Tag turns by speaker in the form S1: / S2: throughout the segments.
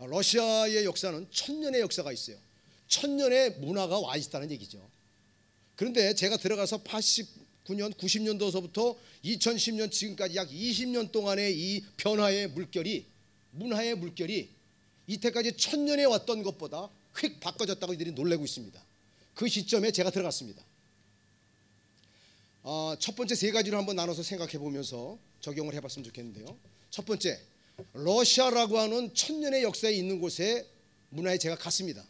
S1: 러시아의 역사는 천년의 역사가 있어요. 천년의 문화가 와 있다는 얘기죠. 그런데 제가 들어가서 89년, 90년도서부터 2010년 지금까지 약 20년 동안의 이 변화의 물결이, 문화의 물결이 이때까지 천년에 왔던 것보다 휙 바꿔졌다고 이들이 놀라고 있습니다. 그 시점에 제가 들어갔습니다. 첫 번째 세 가지로 한번 나눠서 생각해 보면서 적용을 해봤으면 좋겠는데요. 첫 번째, 러시아라고 하는 천년의 역사에 있는 곳에 문화에 제가 갔습니다.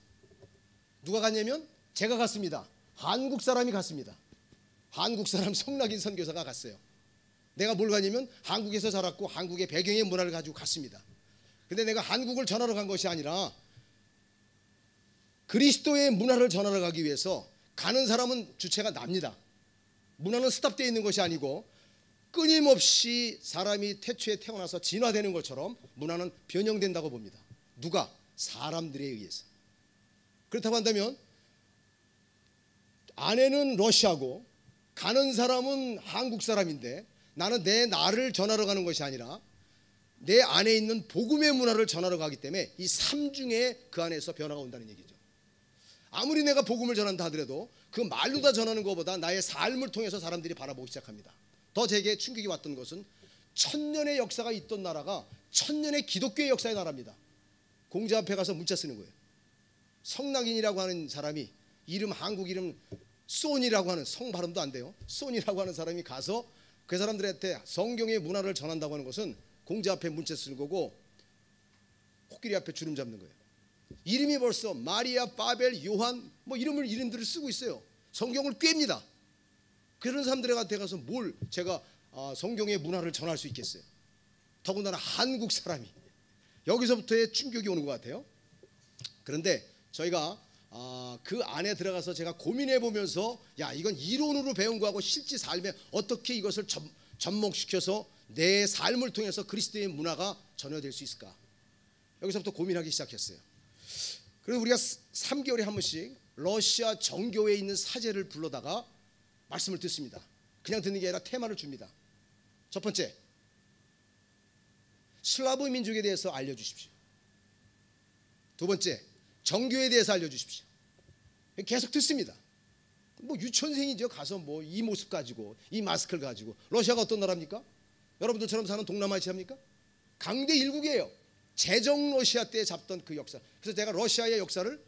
S1: 누가 갔냐면 제가 갔습니다. 한국 사람이 갔습니다. 한국 사람 성낙인 선교사가 갔어요. 내가 뭘 가냐면 한국에서 자랐고 한국의 배경의 문화를 가지고 갔습니다. 근데 내가 한국을 전하러 간 것이 아니라 그리스도의 문화를 전하러 가기 위해서 가는 사람은 주체가 납니다. 문화는 스탑되어 있는 것이 아니고 끊임없이 사람이 태초에 태어나서 진화되는 것처럼 문화는 변형된다고 봅니다. 누가? 사람들에 의해서. 그렇다고 한다면 아내는 러시아고 가는 사람은 한국 사람인데 나는 내 나를 전하러 가는 것이 아니라 내 안에 있는 복음의 문화를 전하러 가기 때문에 이 삼중에 그 안에서 변화가 온다는 얘기죠. 아무리 내가 복음을 전한다 하더라도 그 말로 다 전하는 것보다 나의 삶을 통해서 사람들이 바라보기 시작합니다. 더 제게 충격이 왔던 것은 천년의 역사가 있던 나라가 천년의 기독교의 역사의 나라입니다. 공자 앞에 가서 문자 쓰는 거예요. 성낙인이라고 하는 사람이 이름, 한국 이름 쏜이라고 하는, 성 발음도 안 돼요. 쏜이라고 하는 사람이 가서 그 사람들한테 성경의 문화를 전한다고 하는 것은 공자 앞에 문자 쓰는 거고 코끼리 앞에 주름 잡는 거예요. 이름이 벌써 마리아, 바벨, 요한 뭐 이름들을 쓰고 있어요. 성경을 꿰입니다. 그런 사람들한테 가서 뭘 제가 성경의 문화를 전할 수 있겠어요. 더군다나 한국 사람이. 여기서부터의 충격이 오는 것 같아요. 그런데 저희가 그 안에 들어가서 제가 고민해 보면서 야, 이건 이론으로 배운 거하고 실제 삶에 어떻게 이것을 접목시켜서 내 삶을 통해서 그리스도의 문화가 전해질 수 있을까? 여기서부터 고민하기 시작했어요. 그래서 우리가 3개월에 한 번씩 러시아 정교회에 있는 사제를 불러다가 말씀을 듣습니다. 그냥 듣는 게 아니라 테마를 줍니다. 첫 번째, 슬라브 민족에 대해서 알려주십시오. 두 번째, 정교에 대해서 알려주십시오. 계속 듣습니다. 뭐 유치원생이죠. 가서 뭐 이 모습 가지고 이 마스크를 가지고. 러시아가 어떤 나라입니까? 여러분들처럼 사는 동남아시아입니까? 강대 일국이에요. 제정 러시아 때 잡던 그 역사. 그래서 제가 러시아의 역사를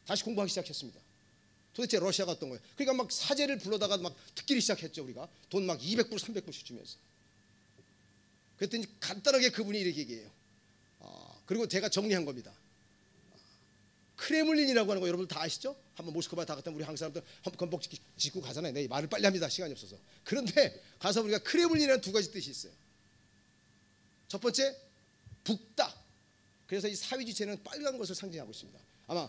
S1: 다시 공부하기 시작했습니다. 도대체 러시아가 어떤 거예요? 그러니까 막 사제를 불러다가 막 듣기를 시작했죠. 우리가 돈 막 200불 300불씩 주면서. 그랬더니 간단하게 그분이 이렇게 얘기해요. 그리고 제가 정리한 겁니다. 크레물린이라고 하는 거 여러분들 다 아시죠? 한번 모스크바 다 갔다 우리 한국 사람들 건복 짓고 가잖아요. 내 말을 빨리 합니다. 시간이 없어서. 그런데 가서 우리가 크레물린이라는 두 가지 뜻이 있어요. 첫 번째, 북다. 그래서 이 사회주의체는 빨간 것을 상징하고 있습니다. 아마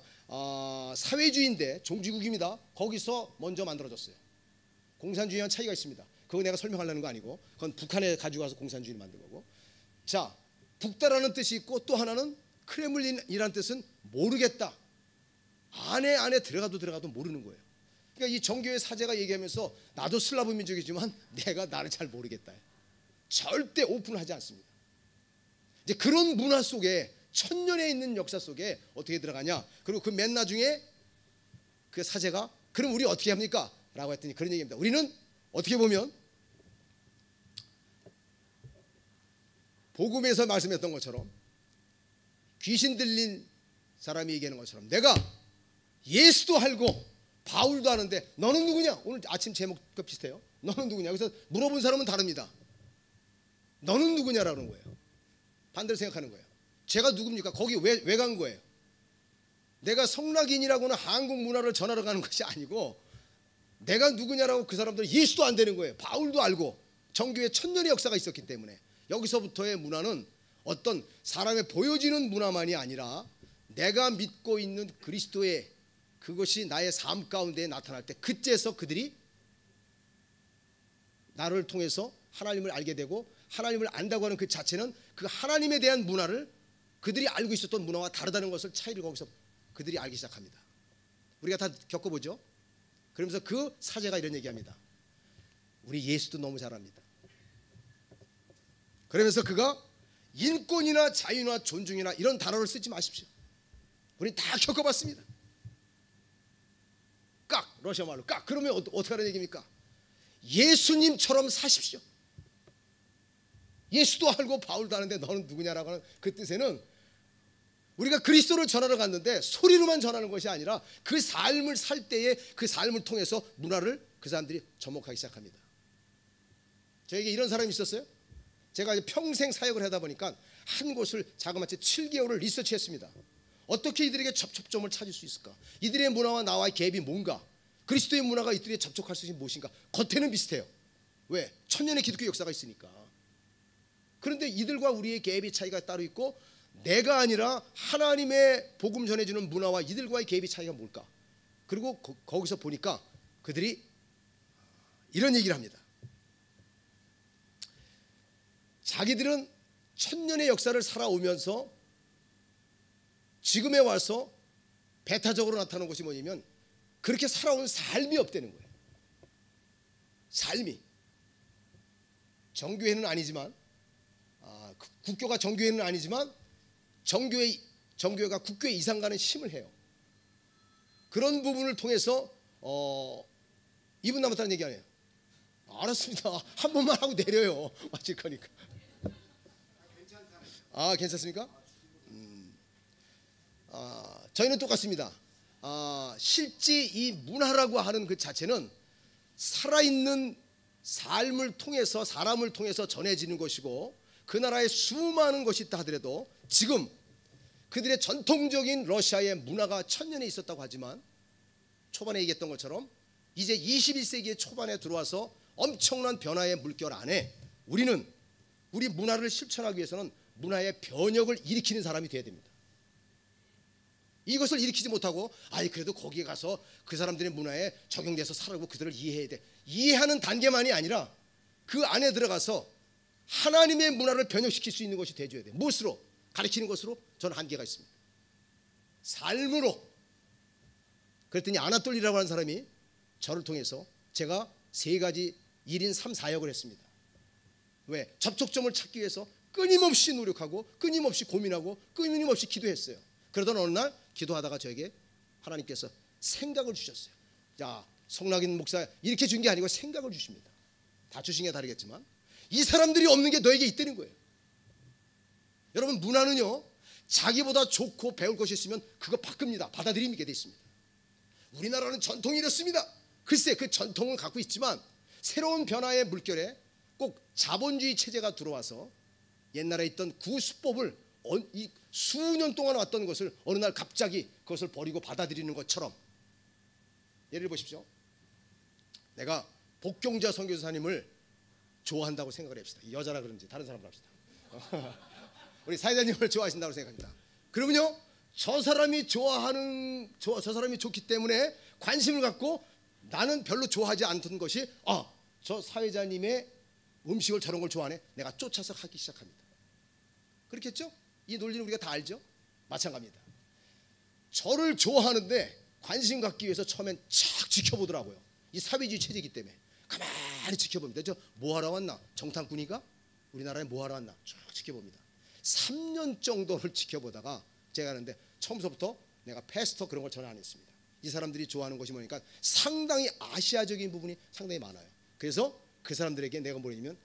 S1: 사회주의인데 종주국입니다. 거기서 먼저 만들어졌어요. 공산주의와는 차이가 있습니다. 그거 내가 설명하려는 거 아니고 그건 북한에 가지고 와서 공산주의를 만든 거고. 자, 북다라는 뜻이 있고 또 하나는 크레물린이라는 뜻은 모르겠다. 안에 들어가도 모르는 거예요. 그러니까 이 정교회 사제가 얘기하면서 나도 슬라브 민족이지만 내가 나를 잘 모르겠다. 절대 오픈하지 않습니다. 이제 그런 문화 속에 천년에 있는 역사 속에 어떻게 들어가냐. 그리고 그 맨 나중에 그 사제가 그럼 우리 어떻게 합니까? 라고 했더니 그런 얘기입니다. 우리는 어떻게 보면 복음에서 말씀했던 것처럼 귀신 들린 사람이 얘기하는 것처럼 내가 예수도 알고 바울도 아는데 너는 누구냐? 오늘 아침 제목과 비슷해요. 너는 누구냐? 그래서 물어본 사람은 다릅니다. 너는 누구냐라는 거예요. 반대로 생각하는 거예요. 제가 누굽니까? 거기 왜 간 거예요? 내가 성낙인이라고는 한국 문화를 전하러 가는 것이 아니고 내가 누구냐라고 그 사람들은 예수도 안 되는 거예요. 바울도 알고 정교회 천년의 역사가 있었기 때문에 여기서부터의 문화는 어떤 사람의 보여지는 문화만이 아니라 내가 믿고 있는 그리스도의 그것이 나의 삶 가운데 나타날 때 그때서 그들이 나를 통해서 하나님을 알게 되고 하나님을 안다고 하는 그 자체는 그 하나님에 대한 문화를 그들이 알고 있었던 문화와 다르다는 것을 차이를 거기서 그들이 알기 시작합니다. 우리가 다 겪어보죠. 그러면서 그 사제가 이런 얘기합니다. 우리 예수도 너무 잘 압니다. 그러면서 그가 인권이나 자유나 존중이나 이런 단어를 쓰지 마십시오. 우리 다 겪어봤습니다. 깍, 러시아 말로 깍. 그러면 어떻게 하는 얘기입니까? 예수님처럼 사십시오. 예수도 알고 바울도 아는데 너는 누구냐라고 하는 그 뜻에는 우리가 그리스도를 전하러 갔는데 소리로만 전하는 것이 아니라 그 삶을 살 때에 그 삶을 통해서 문화를 그 사람들이 접목하기 시작합니다. 저에게 이런 사람이 있었어요. 제가 이제 평생 사역을 하다 보니까 한 곳을 자그마치 7개월을 리서치했습니다. 어떻게 이들에게 접촉점을 찾을 수 있을까? 이들의 문화와 나와의 갭이 뭔가? 그리스도의 문화가 이들에게 접촉할 수 있는 무엇인가? 겉에는 비슷해요. 왜? 천년의 기독교 역사가 있으니까. 그런데 이들과 우리의 갭이 차이가 따로 있고 내가 아니라 하나님의 복음 전해주는 문화와 이들과의 갭이 차이가 뭘까? 그리고 거기서 보니까 그들이 이런 얘기를 합니다. 자기들은 천년의 역사를 살아오면서 지금에 와서 배타적으로 나타나는 것이 뭐냐면 그렇게 살아온 삶이 없다는 거예요. 삶이. 정교회는 아니지만 국교가 정교회는 아니지만 정교회가 국교회 이상 가는 힘을 해요. 그런 부분을 통해서 이분 남았다는 얘기 아니에요. 알았습니다. 한 번만 하고 내려요. 마칠 거니까. 괜찮습니까? 저희는 똑같습니다. 실제 이 문화라고 하는 그 자체는 살아있는 삶을 통해서 사람을 통해서 전해지는 것이고 그 나라에 수많은 것이 있다 하더라도 지금 그들의 전통적인 러시아의 문화가 천년에 있었다고 하지만 초반에 얘기했던 것처럼 이제 21세기의 초반에 들어와서 엄청난 변화의 물결 안에 우리는 우리 문화를 실천하기 위해서는 문화의 변혁을 일으키는 사람이 돼야 됩니다. 이것을 일으키지 못하고 그래도 거기에 가서 그 사람들의 문화에 적용돼서 살아가고 그들을 이해해야 돼. 이해하는 단계만이 아니라 그 안에 들어가서 하나님의 문화를 변혁시킬 수 있는 것이 돼줘야 돼. 무엇으로? 가르치는 것으로 저는 한계가 있습니다. 삶으로. 그랬더니 아나톨리라고 하는 사람이 저를 통해서 제가 3가지 1인 3, 4역을 했습니다. 왜? 접촉점을 찾기 위해서 끊임없이 노력하고 끊임없이 고민하고 끊임없이 기도했어요. 그러던 어느 날 기도하다가 저에게 하나님께서 생각을 주셨어요. 자, 성락인 목사 이렇게 준 게 아니고 생각을 주십니다. 다 주신 게 다르겠지만 이 사람들이 없는 게 너에게 있다는 거예요. 여러분 문화는요 자기보다 좋고 배울 것이 있으면 그거 바꿉니다. 받아들이게 돼 있습니다. 우리나라는 전통이 이렇습니다. 글쎄 그 전통은 갖고 있지만 새로운 변화의 물결에 꼭 자본주의 체제가 들어와서 옛날에 있던 구수법을 수년 동안 왔던 것을 어느 날 갑자기 그것을 버리고 받아들이는 것처럼 예를 보십시오. 내가 복경자 선교사님을 좋아한다고 생각을 합시다. 여자라 그런지 다른 사람으로 합시다. 우리 사회자님을 좋아하신다고 생각합니다. 그러면요 저 사람이 저 사람이 좋기 때문에 관심을 갖고 나는 별로 좋아하지 않던 것이 저 사회자님의 음식을 저런 걸 좋아하네. 내가 쫓아서 하기 시작합니다. 그렇겠죠? 이 논리는 우리가 다 알죠? 마찬가지입니다. 저를 좋아하는데 관심 갖기 위해서 처음엔 착 지켜보더라고요. 이 사회주의 체제이기 때문에 가만히 지켜봅니다. 저 뭐하러 왔나? 정탐꾼이가? 우리나라에 뭐하러 왔나? 쭉 지켜봅니다. 3년 정도를 지켜보다가 제가 하는데 처음부터 내가 패스터 그런 걸 전혀 안 했습니다. 이 사람들이 좋아하는 것이 뭐니까 상당히 아시아적인 부분이 상당히 많아요. 그래서 그 사람들에게 내가 뭐냐면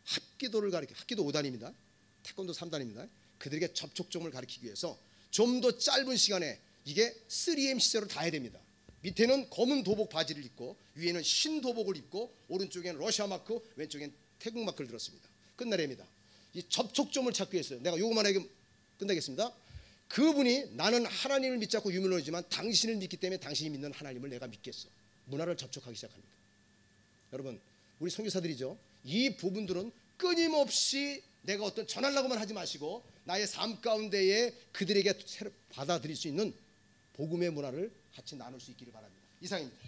S1: 합기도를 가르쳐, 합기도 5단입니다. 태권도 3단입니다. 그들에게 접촉점을 가르치기 위해서 좀 더 짧은 시간에 이게 3M 시절을 다 해야 됩니다. 밑에는 검은 도복 바지를 입고 위에는 흰 도복을 입고 오른쪽엔 러시아 마크 왼쪽엔 태국 마크를 들었습니다. 끝나랍니다. 이 접촉점을 찾기 위해서 내가 요것만 하게 끝내겠습니다. 그분이 나는 하나님을 믿지 않고 유물론이지만 당신을 믿기 때문에 당신이 믿는 하나님을 내가 믿겠어. 문화를 접촉하기 시작합니다. 여러분 우리 선교사들이죠. 이 부분들은 끊임없이 내가 어떤 전하려고만 하지 마시고 나의 삶 가운데에 그들에게 받아들일 수 있는 복음의 문화를 같이 나눌 수 있기를 바랍니다. 이상입니다.